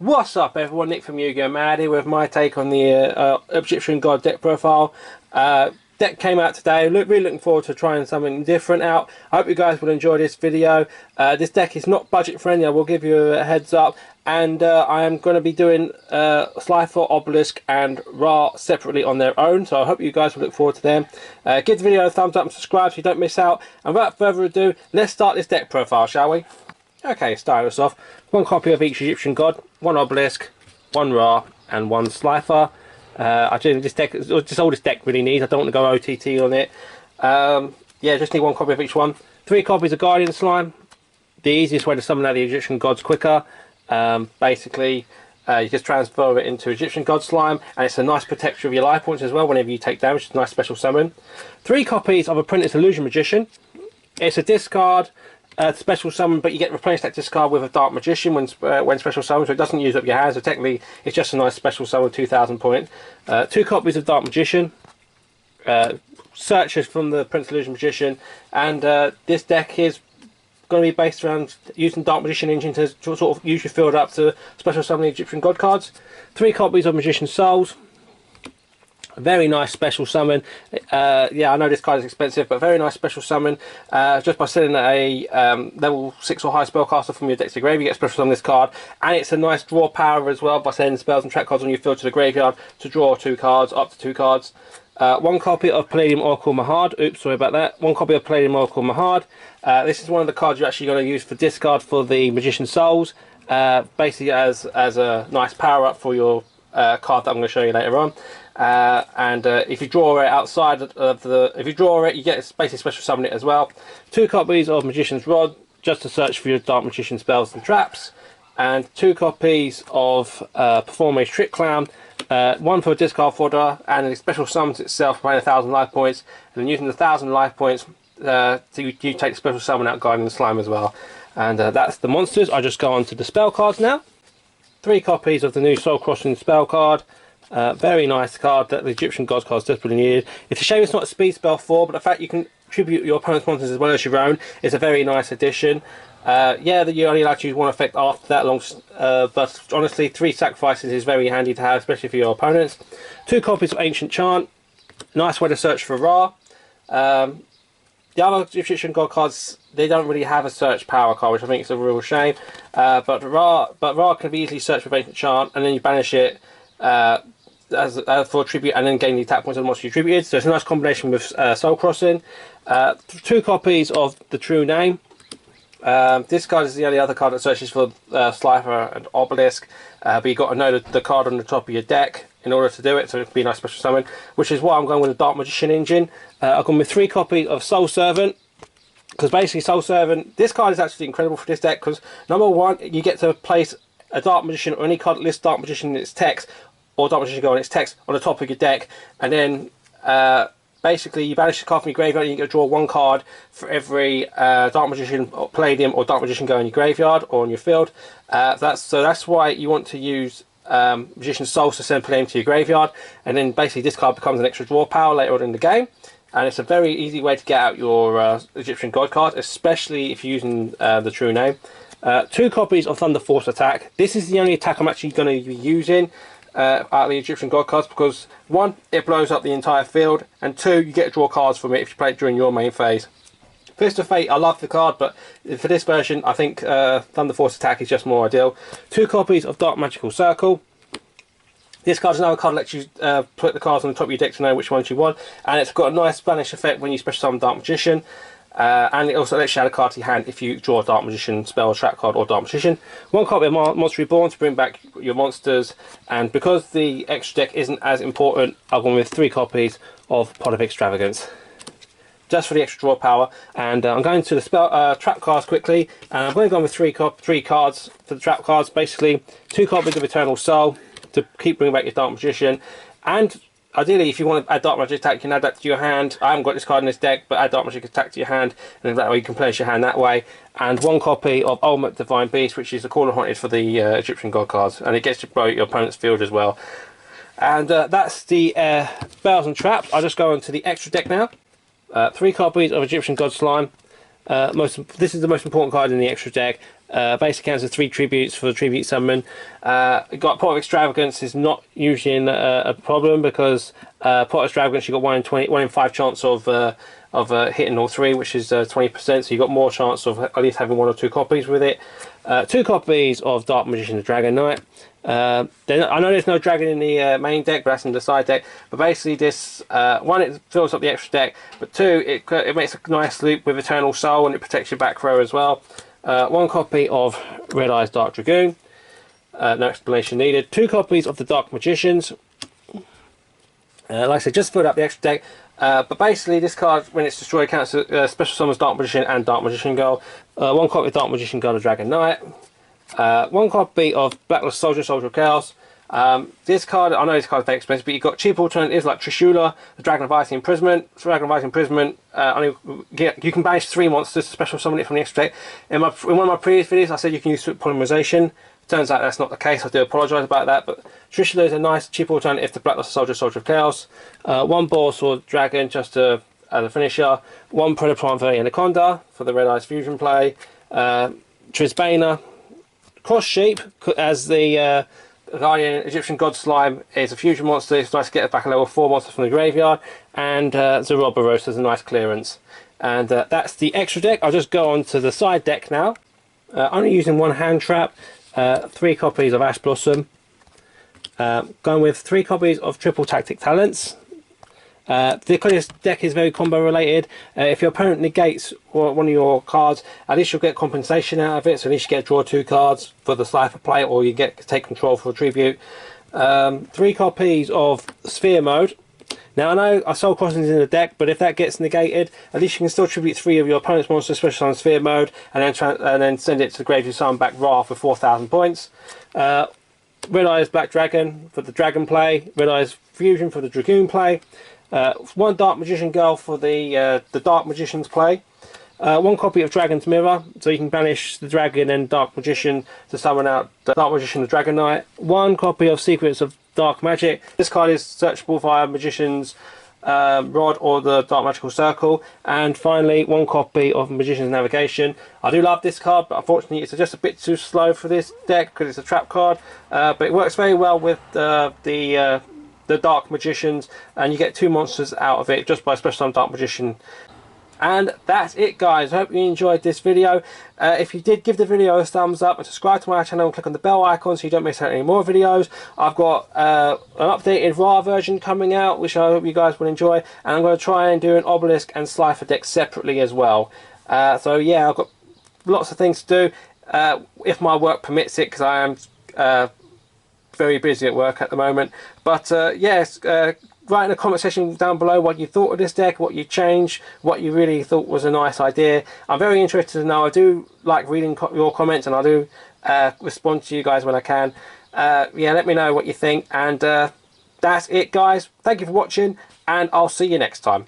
What's up everyone, Nick from Yugi Mad here with my take on the Egyptian God deck profile. Deck came out today, really looking forward to trying something different out. I hope you guys will enjoy this video. This deck is not budget friendly, I will give you a heads up. And I am going to be doing Slifer, Obelisk and Ra separately on their own. So I hope you guys will look forward to them. Give the video a thumbs up and subscribe so you don't miss out. And without further ado, let's start this deck profile, shall we? Okay, starting us off, one copy of each Egyptian god, one Obelisk, one Ra, and one Slifer. I think this deck, just all this deck really needs. I don't want to go OTT on it. Yeah, just need one copy of each one. 3 copies of Guardian Slime. The easiest way to summon out the Egyptian gods quicker. Basically, you just transfer it into Egyptian god slime, and it's a nice protector of your life points as well whenever you take damage. It's a nice special summon. 3 copies of Apprentice Illusion Magician. It's a discard. Special summon, but you get replaced that discard with a Dark Magician when special summon, so it doesn't use up your hand, so technically it's just a nice special summon with 2,000 points. 2 copies of Dark Magician, searches from the Prince Illusion Magician, and this deck is going to be based around using Dark Magician engine to sort of use your field up to special summon the Egyptian god cards. 3 copies of Magician's Souls. Very nice special summon. Yeah, I know this card is expensive, but very nice special summon. Just by sending a level 6 or higher spellcaster from your deck to the graveyard, you get special summon this card, and it's a nice draw power as well by sending spells and trap cards on your field to the graveyard to draw 2 cards, up to 2 cards. 1 copy of Palladium Oracle Mahad. Oops, sorry about that. 1 copy of Palladium Oracle Mahad. This is one of the cards you're actually going to use for discard for the Magician's Souls, basically as a nice power up for your card that I'm going to show you later on. If you draw it outside of if you draw it, you get basically special summon it as well. 2 copies of Magician's Rod, just to search for your Dark Magician spells and traps, and 2 copies of Perform a Trick Clown. 1 for a discard fodder, and it special summons itself by 1,000 life points, and then using the 1,000 life points, you take the special summon out Guardian Slime as well. And that's the monsters. I just go on to the spell cards now. 3 copies of the new Soul Crossing spell card. Very nice card that the Egyptian Gods cards desperately needed. It's a shame it's not a speed spell 4, but the fact you can tribute your opponent's monsters as well as your own is a very nice addition. Yeah, that you're only allowed to use 1 effect after that long, but honestly 3 sacrifices is very handy to have, especially for your opponents. 2 copies of Ancient Chant. Nice way to search for Ra. The other Egyptian God cards, they don't really have a search power card, which I think is a real shame. But Ra can be easily searched with Ancient Chant, and then you banish it for tribute, and then gain the attack points on the monster you tributed. So it's a nice combination with Soul Crossing. 2 copies of the True Name. This card is the only other card that searches for Slifer and Obelisk, but you've got to know the card on the top of your deck in order to do it, so it can be a nice special summon, which is why I'm going with the Dark Magician engine. I've gone with 3 copies of Soul Servant, because basically Soul Servant, this card is actually incredible for this deck, because number 1, you get to place a Dark Magician or any card that lists Dark Magician in its text, or Dark Magician go on its text on the top of your deck, and then basically you banish the card from your graveyard and you get to draw 1 card for every Dark Magician or Palladium or Dark Magician go in your graveyard or on your field. That's why you want to use Magician's Souls to send Palladium to your graveyard, and then basically this card becomes an extra draw power later on in the game, and it's a very easy way to get out your Egyptian God card, especially if you're using the True Name. 2 copies of Thunder Force Attack. This is the only attack I'm actually going to be using out of the Egyptian God cards, because 1, it blows up the entire field, and 2, you get to draw cards from it if you play it during your main phase. Fist of Fate, I love the card, but for this version I think Thunder Force Attack is just more ideal. 2 copies of Dark Magical Circle. This card is another card that lets you put the cards on the top of your deck to know which ones you want, and it's got a nice banish effect when you special summon Dark Magician. And it also lets you add a card to your hand if you draw a Dark Magician spell, trap card, or Dark Magician. 1 copy of Monster Reborn to bring back your monsters, and because the extra deck isn't as important, I've gone with 3 copies of Pot of Extravagance, just for the extra draw power. And I'm going to the spell trap cards quickly, and I'm going to go with 3 cards for the trap cards. Basically, 2 copies of Eternal Soul to keep bringing back your Dark Magician, and ideally, if you want to add Dark Magic Attack, you can add that to your hand. I haven't got this card in this deck, but add Dark Magic Attack to your hand, and then that way you can place your hand that way. And 1 copy of Ultimate Divine Beast, which is the Corner Haunted for the Egyptian God cards, and it gets to blow your opponent's field as well. And that's the spells and traps. I'll just go on to the extra deck now. 3 copies of Egyptian God Slime. This is the most important card in the extra deck. Basic counts as 3 tributes for the tribute summon. Got Pot of Extravagance is not usually a problem, because Pot of Extravagance you got 1 in 5 chance of hitting all 3, which is 20%. So you got more chance of at least having 1 or 2 copies with it. 2 copies of Dark Magician the Dragon Knight. I know there's no dragon in the main deck, but that's in the side deck. But basically, this 1, it fills up the extra deck, but 2, it makes a nice loop with Eternal Soul, and it protects your back row as well. 1 copy of Red Eyes Dark Dragoon. No explanation needed. 2 copies of the Dark Magicians. Like I said, just filled up the extra deck. But basically, this card, when it's destroyed, counts as special summons Dark Magician and Dark Magician Girl. 1 copy of Dark Magician Girl, the Dragon Knight. 1 copy of Blacklist Soldier, Soldier of Chaos. This card, I know this card is very expensive, but you've got cheap alternatives like Trishula, the Dragon of Icy Imprisonment. Dragon of Icy Imprisonment, you can banish 3 monsters to special summon it from the extra deck. In one of my previous videos, I said you can use Polymerization. Turns out that's not the case. I do apologise about that, but Trishula is a nice cheap alternative to Blacklist Soldier, Soldier of Chaos. 1 Boar Sword Dragon just as a finisher. 1 Predator Very Anaconda for the Red Eyes Fusion play. Trisbana, Cross Sheep as the Guardian Egyptian God Slime is a fusion monster. It's nice to get back a level 4 monster from the graveyard. And Zeroboros is a nice clearance. And that's the extra deck. I'll just go on to the side deck now. Only using 1 hand trap. 3 copies of Ash Blossom. Going with 3 copies of Triple Tactic Talents. This deck is very combo related. If your opponent negates one of your cards, at least you'll get compensation out of it. So at least you get draw 2 cards for the Slifer play, or you get take control for a tribute. 3 copies of Sphere Mode. Now I know Soul Crossing is in the deck, but if that gets negated, at least you can still tribute 3 of your opponent's monsters, especially on Sphere Mode, and then send it to the grave to summon back Wrath for 4,000 points. Red Eyes Black Dragon for the Dragon play. Red Eyes Fusion for the Dragoon play. 1 Dark Magician Girl for the Dark Magicians play. 1 copy of Dragon's Mirror, so you can banish the Dragon and Dark Magician to summon out the Dark Magician, the Dragon Knight. 1 copy of Secrets of Dark Magic. This card is searchable via Magician's Rod or the Dark Magical Circle. And finally, 1 copy of Magician's Navigation. I do love this card, but unfortunately it's just a bit too slow for this deck because it's a trap card. But it works very well with the Dark Magicians, and you get 2 monsters out of it just by special summon Dark Magician. And that's it, guys. I hope you enjoyed this video. If you did, give the video a thumbs up and subscribe to my channel and click on the bell icon so you don't miss out any more videos. I've got an updated Ra version coming out, which I hope you guys will enjoy, and I'm going to try and do an Obelisk and Slifer deck separately as well. So yeah, I've got lots of things to do if my work permits it, because I am very busy at work at the moment. But yes, write in the comment section down below what you thought of this deck, what you changed, what you really thought was a nice idea. I'm very interested to know. I do like reading your comments, and I do respond to you guys when I can. Yeah, let me know what you think. And that's it, guys. Thank you for watching, and I'll see you next time.